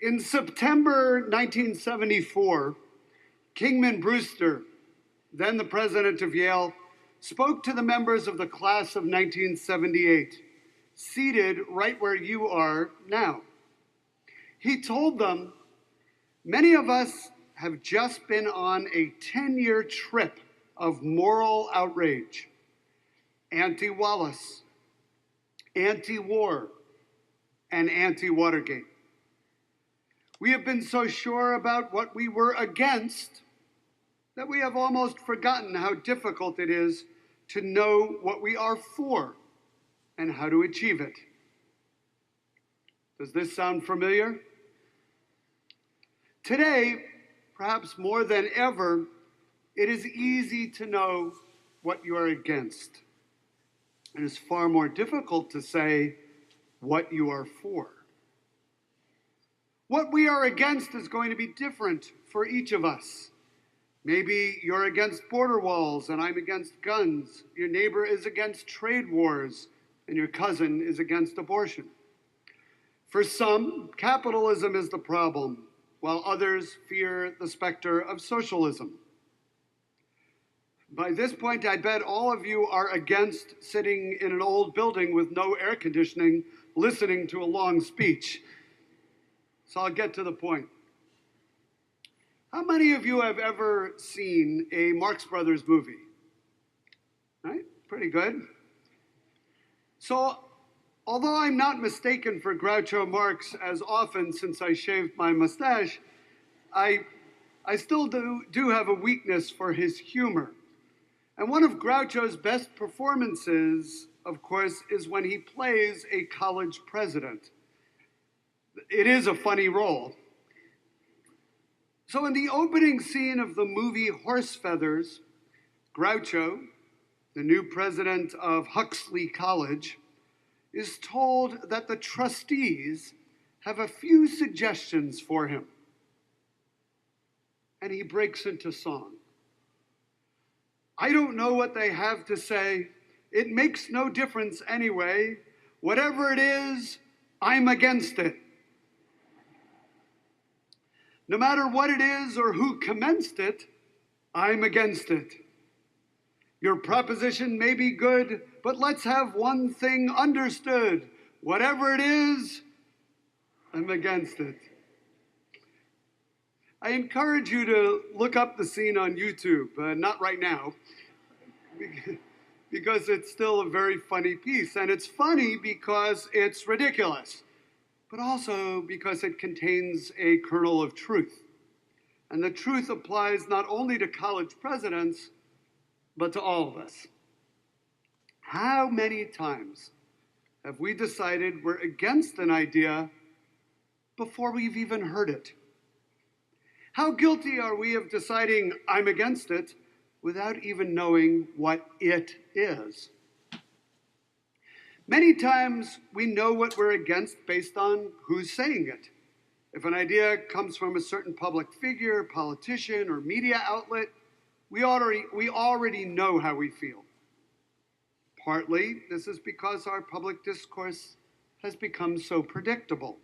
In September 1974, Kingman Brewster, then the president of Yale, spoke to the members of the class of 1978, seated right where you are now. He told them, "Many of us have just been on a 10-year trip of moral outrage, anti-Wallace, anti-war, and anti-Watergate. We have been so sure about what we were against that we have almost forgotten how difficult it is to know what we are for and how to achieve it." Does this sound familiar? Today, perhaps more than ever, it is easy to know what you are against. It is far more difficult to say what you are for. What we are against is going to be different for each of us. Maybe you're against border walls and I'm against guns. Your neighbor is against trade wars and your cousin is against abortion. For some, capitalism is the problem, while others fear the specter of socialism. By this point, I bet all of you are against sitting in an old building with no air conditioning, listening to a long speech. So I'll get to the point. How many of you have ever seen a Marx Brothers movie? Right? Pretty good. So, although I'm not mistaken for Groucho Marx as often since I shaved my mustache, I still do have a weakness for his humor. And one of Groucho's best performances, of course, is when he plays a college president. It is a funny role. So in the opening scene of the movie Horse Feathers, Groucho, the new president of Huxley College, is told that the trustees have a few suggestions for him. And he breaks into song. "I don't know what they have to say. It makes no difference anyway. Whatever it is, I'm against it. No matter what it is or who commenced it, I'm against it. Your proposition may be good, but let's have one thing understood. Whatever it is, I'm against it." I encourage you to look up the scene on YouTube, not right now, because it's still a very funny piece. And it's funny because it's ridiculous, but also because it contains a kernel of truth. And the truth applies not only to college presidents, but to all of us. How many times have we decided we're against an idea before we've even heard it? How guilty are we of deciding I'm against it without even knowing what it is? Many times we know what we're against based on who's saying it. If an idea comes from a certain public figure, politician, or media outlet, we already know how we feel. Partly, this is because our public discourse has become so predictable.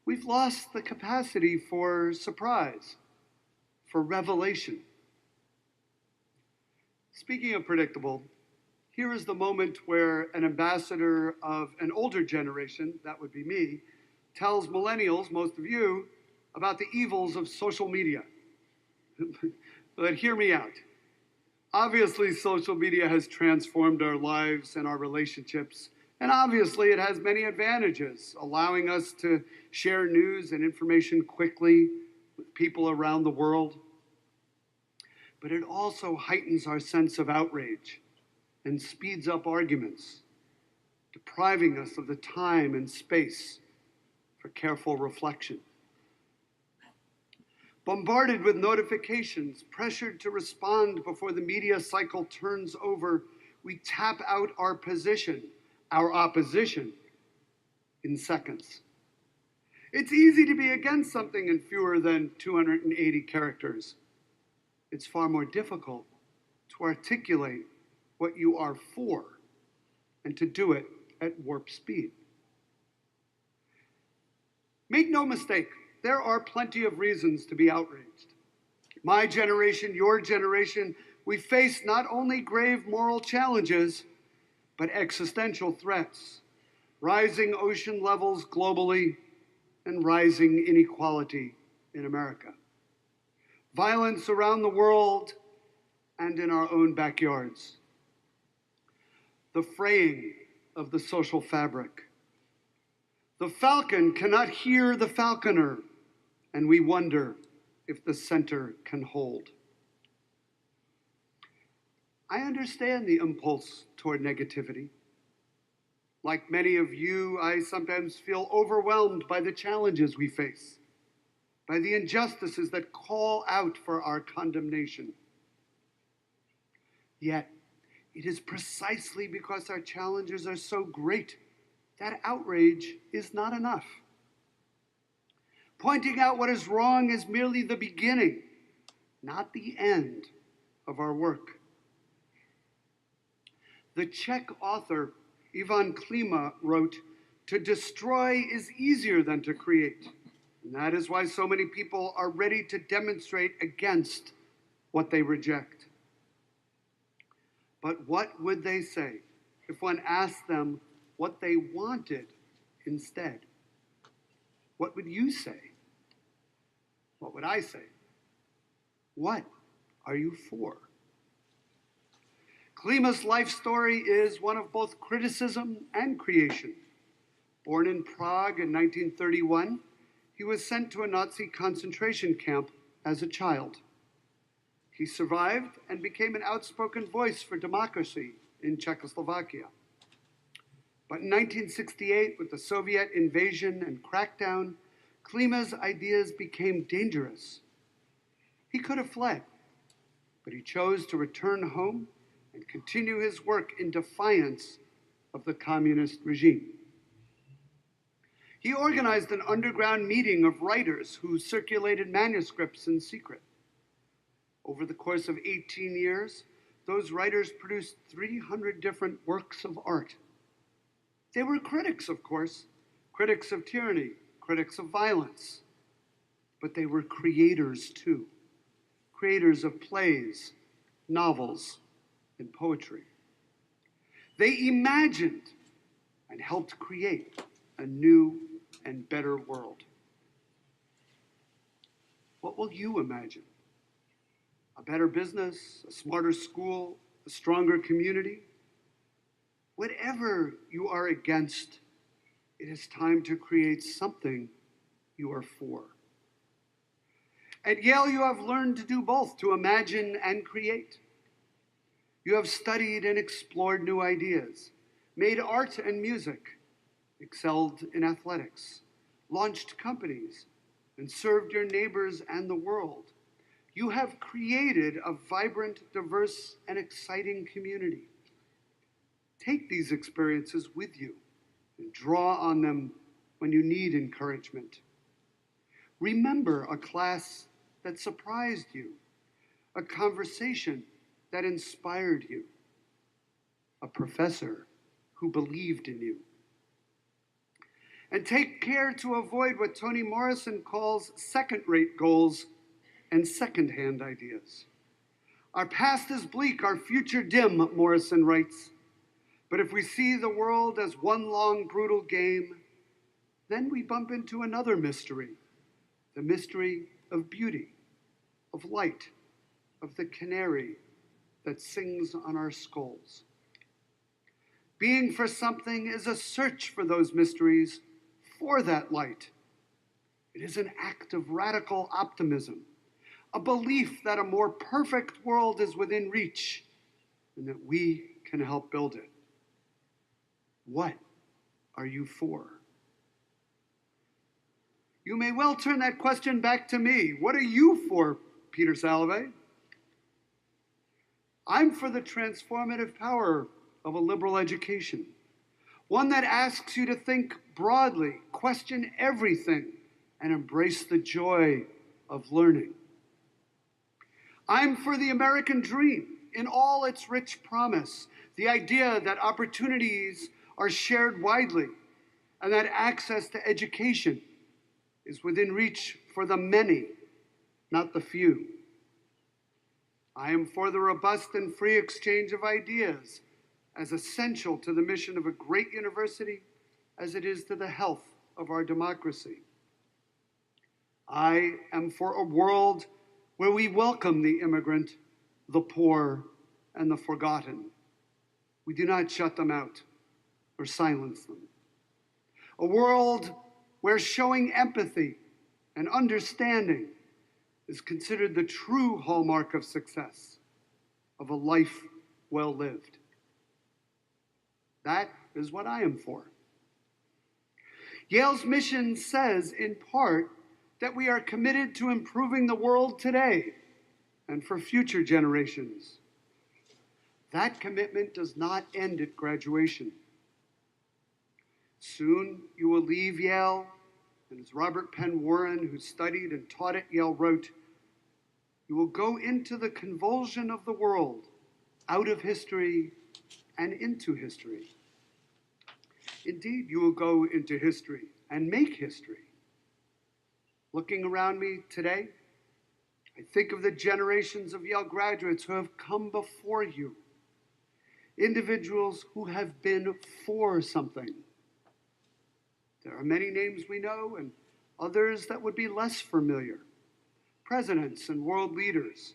We've lost the capacity for surprise, for revelation. Speaking of predictable, here is the moment where an ambassador of an older generation, that would be me, tells millennials, most of you, about the evils of social media. But hear me out. Obviously, social media has transformed our lives and our relationships, and obviously it has many advantages, allowing us to share news and information quickly with people around the world. But it also heightens our sense of outrage and speeds up arguments, depriving us of the time and space for careful reflection. Bombarded with notifications, pressured to respond before the media cycle turns over, we tap out our position, our opposition, in seconds. It's easy to be against something in fewer than 280 characters. It's far more difficult to articulate what you are for and to do it at warp speed. Make no mistake, there are plenty of reasons to be outraged. My generation, your generation, we face not only grave moral challenges, but existential threats, rising ocean levels globally, and rising inequality in America. Violence around the world and in our own backyards. The fraying of the social fabric. The falcon cannot hear the falconer, and we wonder if the center can hold. I understand the impulse toward negativity. Like many of you, I sometimes feel overwhelmed by the challenges we face, by the injustices that call out for our condemnation. Yet, it is precisely because our challenges are so great that outrage is not enough. Pointing out what is wrong is merely the beginning, not the end of our work. The Czech author Ivan Klima wrote, "To destroy is easier than to create." And that is why so many people are ready to demonstrate against what they reject. But what would they say if one asked them what they wanted instead? What would you say? What would I say? What are you for? Klima's life story is one of both criticism and creation. Born in Prague in 1931, he was sent to a Nazi concentration camp as a child. He survived and became an outspoken voice for democracy in Czechoslovakia. But in 1968, with the Soviet invasion and crackdown, Klima's ideas became dangerous. He could have fled, but he chose to return home and continue his work in defiance of the communist regime. He organized an underground meeting of writers who circulated manuscripts in secret. Over the course of 18 years, those writers produced 300 different works of art. They were critics, of course, critics of tyranny, critics of violence, but they were creators too, creators of plays, novels, and poetry. They imagined and helped create a new and better world. What will you imagine? A better business, a smarter school, a stronger community? Whatever you are against, it is time to create something you are for. At Yale, you have learned to do both, to imagine and create. You have studied and explored new ideas, made art and music, excelled in athletics, launched companies, and served your neighbors and the world. You have created a vibrant, diverse, and exciting community. Take these experiences with you and draw on them when you need encouragement. Remember a class that surprised you, a conversation that inspired you, a professor who believed in you. And take care to avoid what Toni Morrison calls second-rate goals and second-hand ideas. Our past is bleak, our future dim, Morrison writes. But if we see the world as one long, brutal game, then we bump into another mystery, the mystery of beauty, of light, of the canary that sings on our skulls. Being for something is a search for those mysteries, for that light. It is an act of radical optimism, a belief that a more perfect world is within reach and that we can help build it. What are you for? You may well turn that question back to me. What are you for, Peter Salovey? I'm for the transformative power of a liberal education, one that asks you to think broadly, question everything, and embrace the joy of learning. I'm for the American dream in all its rich promise, the idea that opportunities are shared widely and that access to education is within reach for the many, not the few. I am for the robust and free exchange of ideas as essential to the mission of a great university as it is to the health of our democracy. I am for a world where we welcome the immigrant, the poor, and the forgotten. We do not shut them out or silence them. A world where showing empathy and understanding is considered the true hallmark of success, of a life well lived. That is what I am for. Yale's mission says, in part, that we are committed to improving the world today and for future generations. That commitment does not end at graduation. Soon you will leave Yale, and as Robert Penn Warren, who studied and taught at Yale, wrote, you will go into the convulsion of the world, out of history and into history. Indeed, you will go into history and make history. Looking around me today, I think of the generations of Yale graduates who have come before you, individuals who have been for something. There are many names we know and others that would be less familiar. Presidents and world leaders,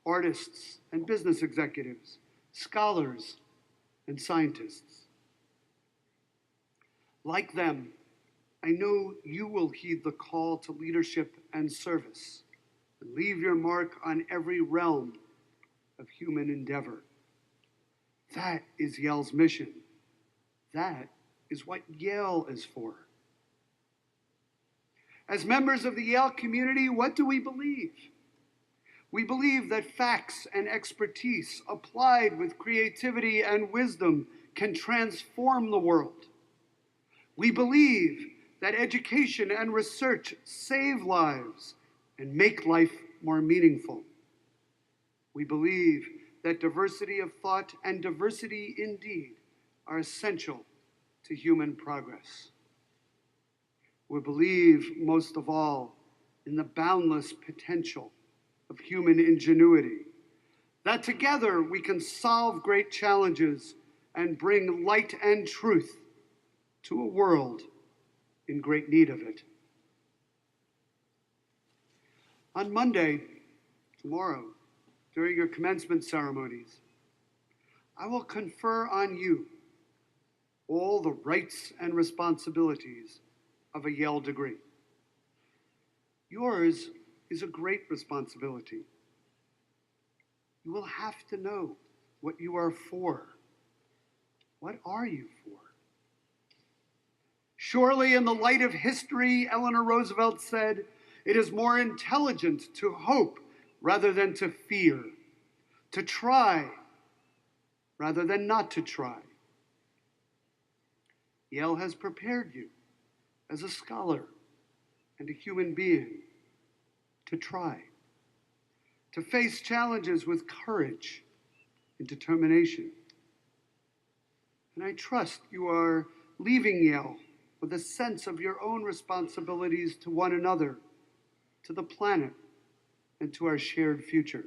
artists and business executives, scholars and scientists. Like them, I know you will heed the call to leadership and service and leave your mark on every realm of human endeavor. That is Yale's mission. That is what Yale is for. As members of the Yale community, what do we believe? We believe that facts and expertise applied with creativity and wisdom can transform the world. We believe that education and research save lives and make life more meaningful. We believe that diversity of thought and diversity in deed are essential to human progress. We believe, most of all, in the boundless potential of human ingenuity, that together we can solve great challenges and bring light and truth to a world in great need of it. On Monday, tomorrow, during your commencement ceremonies, I will confer on you all the rights and responsibilities of a Yale degree. Yours is a great responsibility. You will have to know what you are for. What are you for? Surely, in the light of history, Eleanor Roosevelt said, it is more intelligent to hope rather than to fear, to try rather than not to try. Yale has prepared you as a scholar and a human being to try, to face challenges with courage and determination. And I trust you are leaving Yale with a sense of your own responsibilities to one another, to the planet, and to our shared future.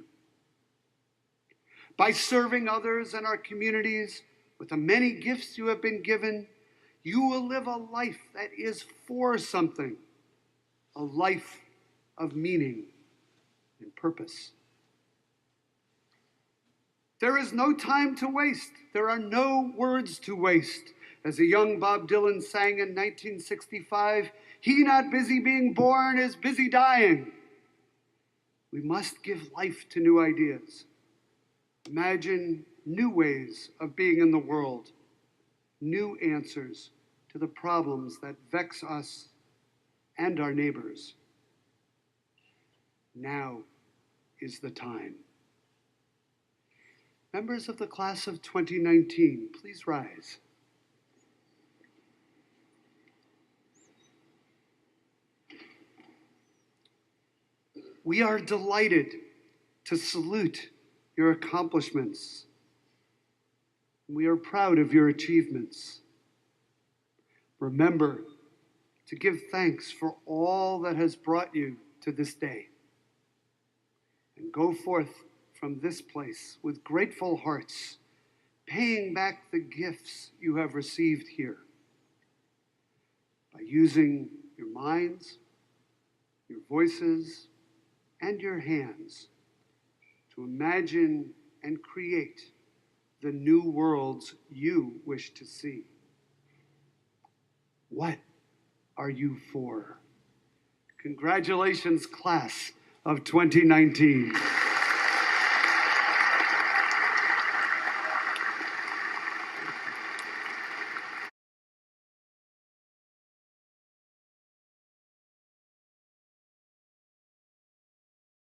By serving others and our communities with the many gifts you have been given, you will live a life that is for something, a life of meaning and purpose. There is no time to waste. There are no words to waste. As a young Bob Dylan sang in 1965, he not busy being born is busy dying. We must give life to new ideas. Imagine new ways of being in the world, new answers to the problems that vex us and our neighbors. Now is the time. Members of the class of 2019, please rise. We are delighted to salute your accomplishments. We are proud of your achievements. Remember to give thanks for all that has brought you to this day. And go forth from this place with grateful hearts, paying back the gifts you have received here by using your minds, your voices, and your hands to imagine and create the new worlds you wish to see. What are you for? Congratulations, class of 2019.